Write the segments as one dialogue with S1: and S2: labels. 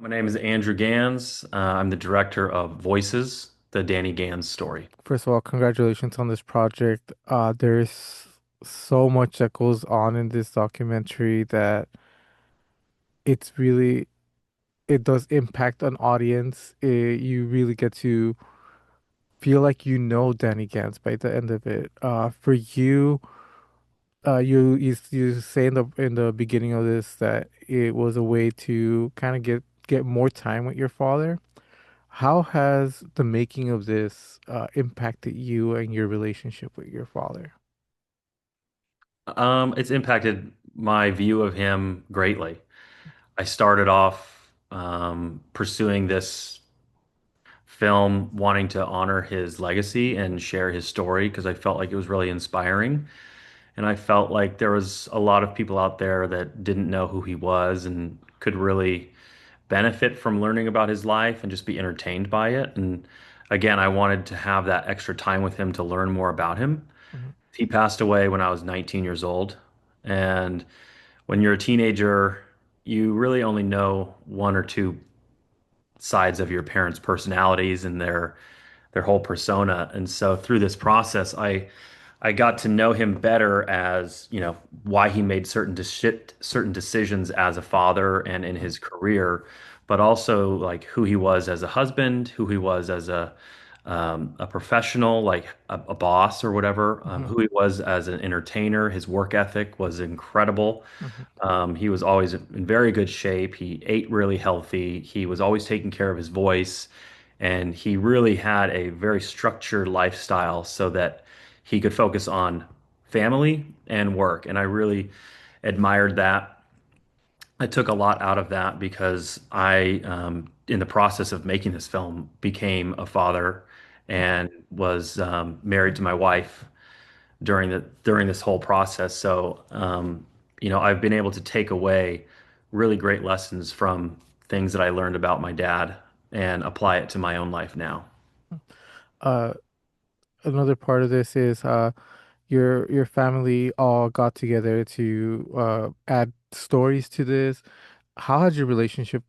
S1: My name is Andrew Gans. I'm the director of Voices, the Danny Gans story.
S2: First of all, congratulations on this project. There's so much that goes on in this documentary that it's really it does impact an audience. You really get to feel like you know Danny Gans by the end of it. For you, you say in the beginning of this that it was a way to kind of get more time with your father. How has the making of this impacted you and your relationship with your father?
S1: It's impacted my view of him greatly. I started off pursuing this film wanting to honor his legacy and share his story because I felt like it was really inspiring. And I felt like there was a lot of people out there that didn't know who he was and could really benefit from learning about his life and just be entertained by it. And again, I wanted to have that extra time with him to learn more about him.
S2: Mhm.
S1: He passed away when I was 19 years old. And when you're a teenager, you really only know one or two sides of your parents' personalities and their whole persona. And so through this process, I got to know him better as, why he made certain decisions as a father and in his career, but also like who he was as a husband, who he was as a professional, like a boss or whatever,
S2: Mhm.
S1: who he was as an entertainer. His work ethic was incredible.
S2: Mhm.
S1: He was always in very good shape. He ate really healthy. He was always taking care of his voice. And he really had a very structured lifestyle so that he could focus on family and work. And I really admired that. I took a lot out of that because in the process of making this film, became a father and was married to my wife during this whole process. So, I've been able to take away really great lessons from things that I learned about my dad and apply it to my own life now.
S2: Uh, Another part of this is your family all got together to add stories to this. How has your relationship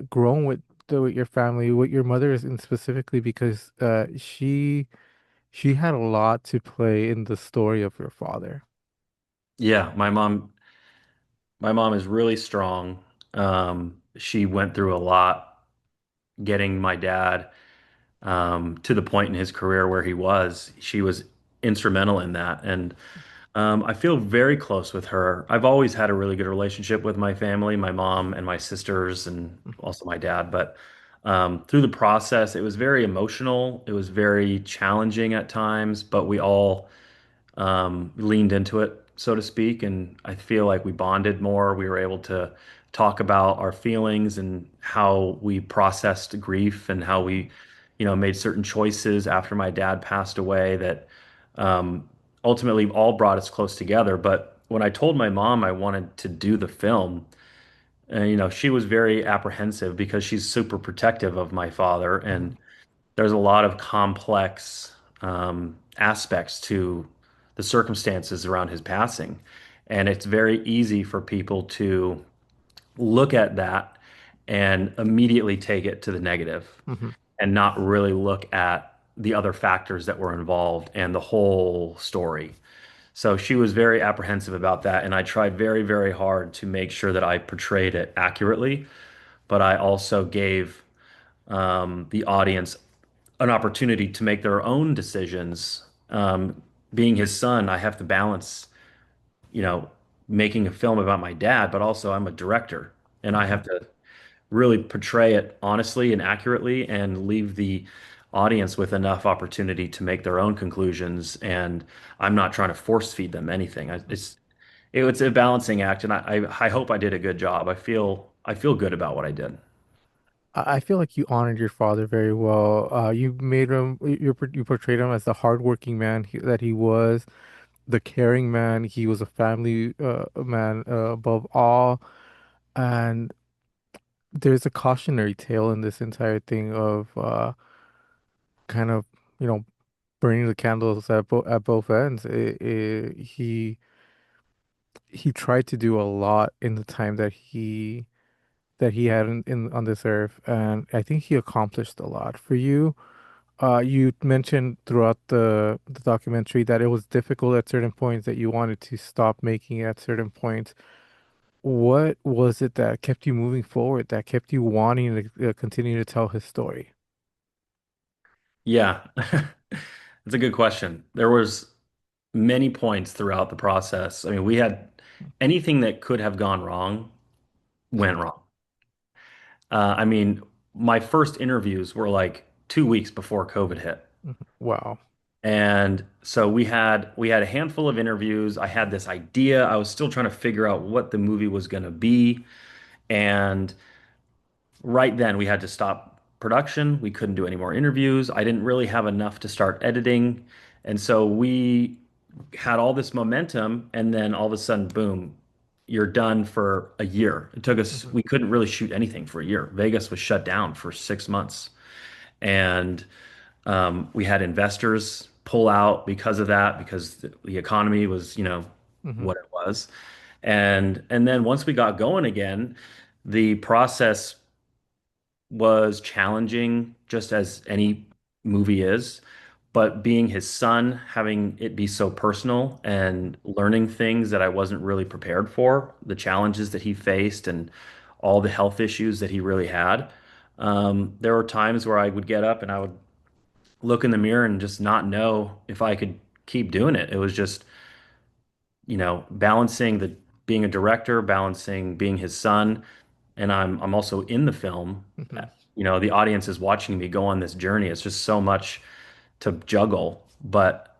S2: grown with your family, with your mother in specifically because she had a lot to play in the story of your father.
S1: Yeah, my mom is really strong. She went through a lot getting my dad to the point in his career where he was. She was instrumental in that, and I feel very close with her. I've always had a really good relationship with my family, my mom and my sisters, and also my dad. But through the process, it was very emotional. It was very challenging at times, but we all leaned into it, so to speak. And I feel like we bonded more. We were able to talk about our feelings and how we processed grief and how we, made certain choices after my dad passed away that um, ultimately all brought us close together. But when I told my mom I wanted to do the film, she was very apprehensive because she's super protective of my father, and
S2: Mhm.
S1: there's a lot of complex aspects to the circumstances around his passing. And it's very easy for people to look at that and immediately take it to the negative
S2: Mhm.
S1: and not really look at the other factors that were involved and the whole story. So she was very apprehensive about that. And I tried very, very hard to make sure that I portrayed it accurately, but I also gave the audience an opportunity to make their own decisions. Being his son, I have to balance, you know, making a film about my dad, but also I'm a director and I
S2: Mhm.
S1: have to really portray it honestly and accurately and leave the audience with enough opportunity to make their own conclusions. And I'm not trying to force feed them anything. It's a balancing act, and I hope I did a good job. I feel good about what I did.
S2: I feel like you honored your father very well. You made him, you portrayed him as the hardworking man that he was, the caring man. He was a family man above all. And there's a cautionary tale in this entire thing of kind of, you know, burning the candles at both ends. He tried to do a lot in the time that that he had in on this earth, and I think he accomplished a lot for you. You mentioned throughout the documentary that it was difficult at certain points, that you wanted to stop making it at certain points. What was it that kept you moving forward, that kept you wanting to continue to tell his story?
S1: Yeah. It's a good question. There was many points throughout the process. I mean, we had anything that could have gone wrong went wrong. I mean, my first interviews were like 2 weeks before COVID hit.
S2: Mhm. Wow.
S1: And so we had a handful of interviews. I had this idea. I was still trying to figure out what the movie was going to be. And right then we had to stop production. We couldn't do any more interviews. I didn't really have enough to start editing. And so we had all this momentum, and then all of a sudden, boom, you're done for a year. It took us,
S2: Hmm.
S1: we couldn't really shoot anything for a year. Vegas was shut down for 6 months. And we had investors pull out because of that, because the economy was,
S2: Hmm.
S1: what it was. And then once we got going again, the process was challenging, just as any movie is. But being his son, having it be so personal and learning things that I wasn't really prepared for, the challenges that he faced and all the health issues that he really had. There were times where I would get up and I would look in the mirror and just not know if I could keep doing it. It was just, balancing the being a director, balancing being his son, and I'm also in the film.
S2: Hmm.
S1: The audience is watching me go on this journey. It's just so much to juggle. But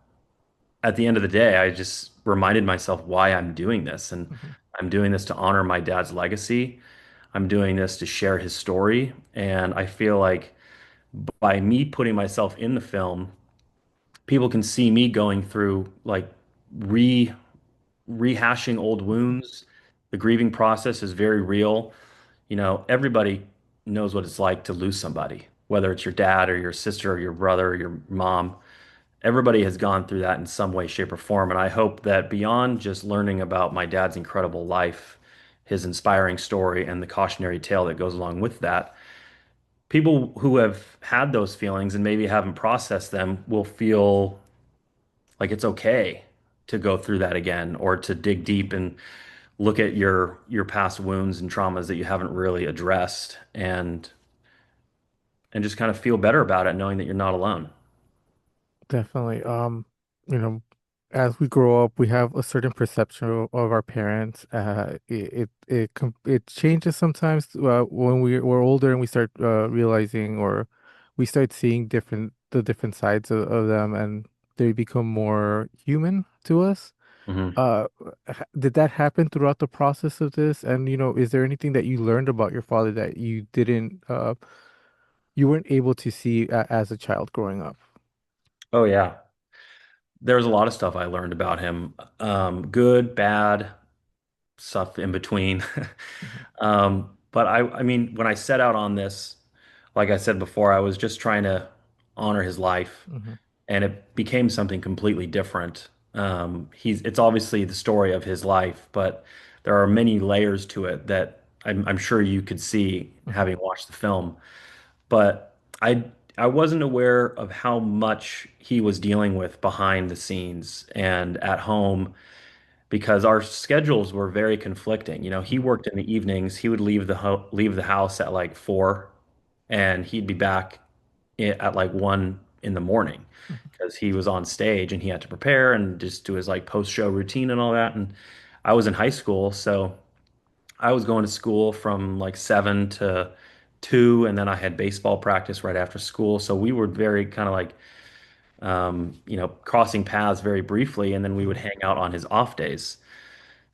S1: at the end of the day, I just reminded myself why I'm doing this. And
S2: Hmm.
S1: I'm doing this to honor my dad's legacy. I'm doing this to share his story. And I feel like by me putting myself in the film, people can see me going through like re rehashing old wounds. The grieving process is very real. Everybody knows what it's like to lose somebody, whether it's your dad or your sister or your brother or your mom. Everybody has gone through that in some way, shape, or form. And I hope that beyond just learning about my dad's incredible life, his inspiring story, and the cautionary tale that goes along with that, people who have had those feelings and maybe haven't processed them will feel like it's okay to go through that again or to dig deep and look at your past wounds and traumas that you haven't really addressed and just kind of feel better about it knowing that you're not alone.
S2: Definitely. You know, as we grow up, we have a certain perception of our parents. It changes sometimes when we're older and we start realizing, or we start seeing the different sides of them, and they become more human to us.
S1: Mhm.
S2: Uh, did that happen throughout the process of this? And is there anything that you learned about your father that you weren't able to see as a child growing up?
S1: Oh yeah. There's a lot of stuff I learned about him. Good, bad, stuff in between.
S2: Hmm.
S1: But I mean, when I set out on this, like I said before, I was just trying to honor his life,
S2: Hmm.
S1: and it became something completely different. It's obviously the story of his life, but there are many layers to it that I'm sure you could see
S2: Hmm.
S1: having watched the film. But I wasn't aware of how much he was dealing with behind the scenes and at home because our schedules were very conflicting. He worked in the evenings. He would leave the house at like 4, and he'd be back at like 1 in the morning because he was on stage and he had to prepare and just do his like post-show routine and all that. And I was in high school, so I was going to school from like 7 to 2, and then I had baseball practice right after school. So we were very kind of like, crossing paths very briefly, and then we would
S2: Hmm.
S1: hang out on his off days.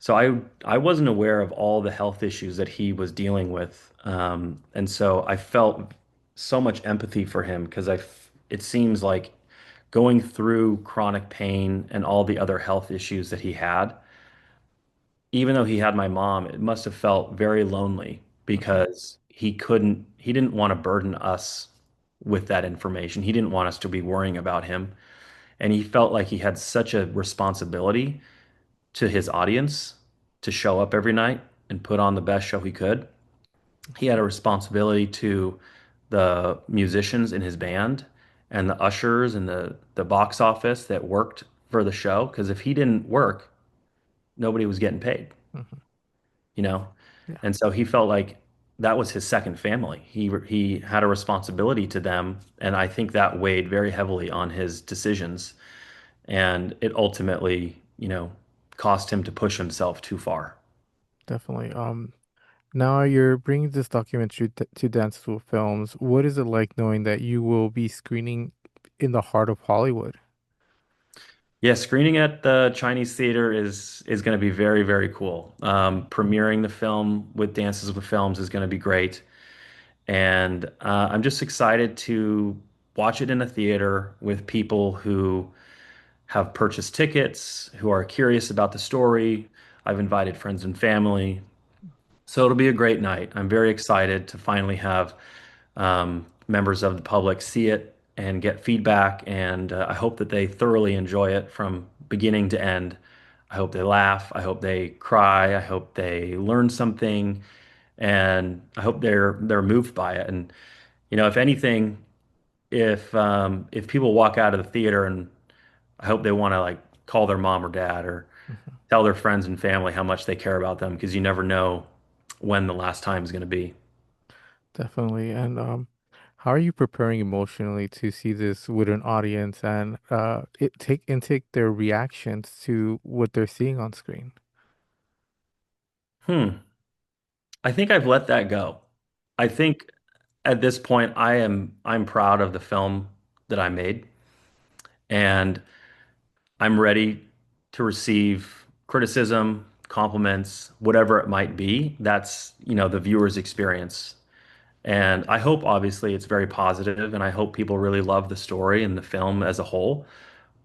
S1: So I wasn't aware of all the health issues that he was dealing with, and so I felt so much empathy for him because it seems like going through chronic pain and all the other health issues that he had, even though he had my mom, it must have felt very lonely
S2: Hmm.
S1: because he didn't want to burden us with that information. He didn't want us to be worrying about him, and he felt like he had such a responsibility to his audience to show up every night and put on the best show he could. he had a responsibility to the musicians in his band and the ushers and the box office that worked for the show. Because if he didn't work, nobody was getting paid,
S2: Hmm.
S1: you know?
S2: Yeah,
S1: And so he felt like that was his second family. He had a responsibility to them, and I think that weighed very heavily on his decisions, and it ultimately, caused him to push himself too far.
S2: definitely. Now you're bringing this documentary to Dance School Films. What is it like knowing that you will be screening in the heart of Hollywood?
S1: Yeah, screening at the Chinese theater is going to be very, very cool. Premiering the film with Dances with Films is going to be great, and I'm just excited to watch it in a theater with people who have purchased tickets, who are curious about the story. I've invited friends and family. So it'll be a great night. I'm very excited to finally have members of the public see it and get feedback. And I hope that they thoroughly enjoy it from beginning to end. I hope they laugh. I hope they cry. I hope they learn something. And I hope they're moved by it. And if anything, if people walk out of the theater and I hope they want to like call their mom or dad or
S2: Mhm.
S1: tell their friends and family how much they care about them because you never know when the last time is going to be.
S2: Definitely. And how are you preparing emotionally to see this with an audience and take their reactions to what they're seeing on screen?
S1: Hmm. I think I've let that go. I think at this point I'm proud of the film that I made and I'm ready to receive criticism, compliments, whatever it might be. That's, the viewer's experience. And I hope obviously it's very positive and I hope people really love the story and the film as a whole.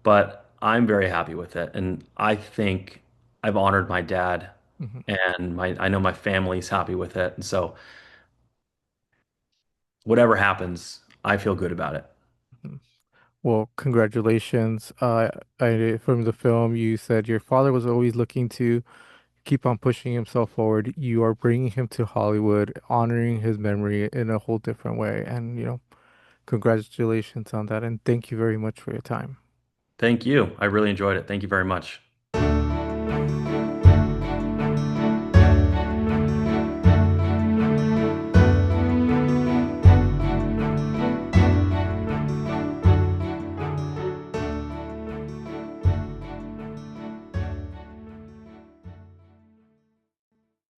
S1: But I'm very happy with it. And I think I've honored my dad
S2: Hmm.
S1: and I know my family's happy with it. And so whatever happens, I feel good about it.
S2: Well, congratulations. From the film, you said your father was always looking to keep on pushing himself forward. You are bringing him to Hollywood, honoring his memory in a whole different way. And, congratulations on that. And thank you very much for your time.
S1: Thank you. I really enjoyed it. Thank you very much.